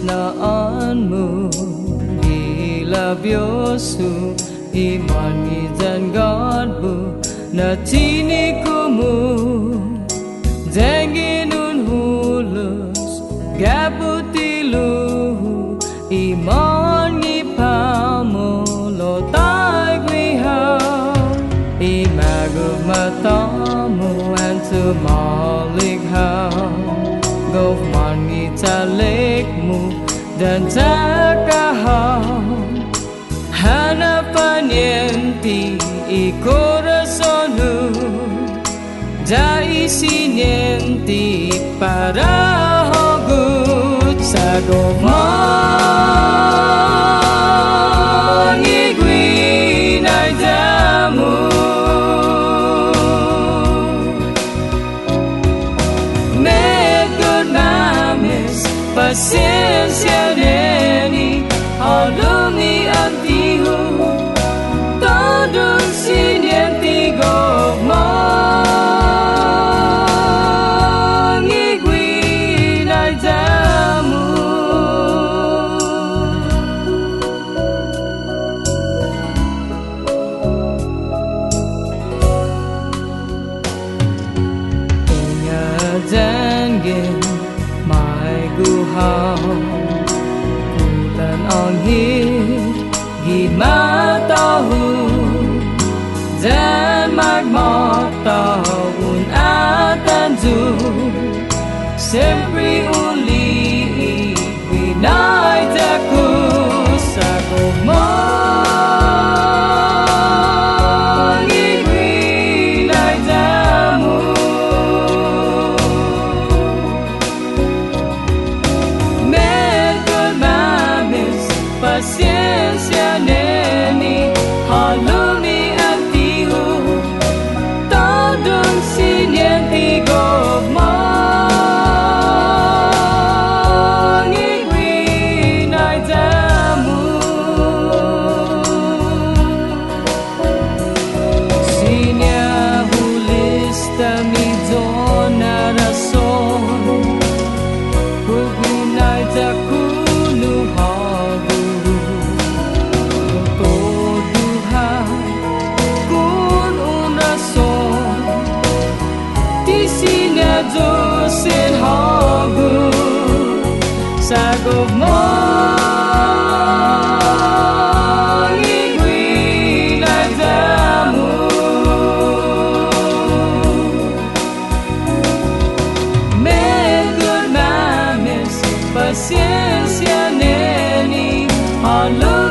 na anmu ilabyosu iman izan godbu na tini kumu janginun hulus gaputilu iman ngipamo lo taigwihau imagu matamu antu malikhau Gofman ngitalikmu dan takahau hanapan yenti ikorasonu jaisi nienti para hogut sa Gofman igwinay damu Paciencia neni, alumi antigo, todo sinientigo, mangiguinay damu. Ingatan guhau kutan anghit gimatahu dan magmatahun atanzu sempre uli winay daku sa Gofman igwinay damu Paciencia neni, halumi antigo, todo sinientigo, mangiguinay damu. Sinya hulis tamidon na rason, hugunay daku luhagu. Dosin hagu sa Gofman igwinay damu Medud mamis paciencia neni halu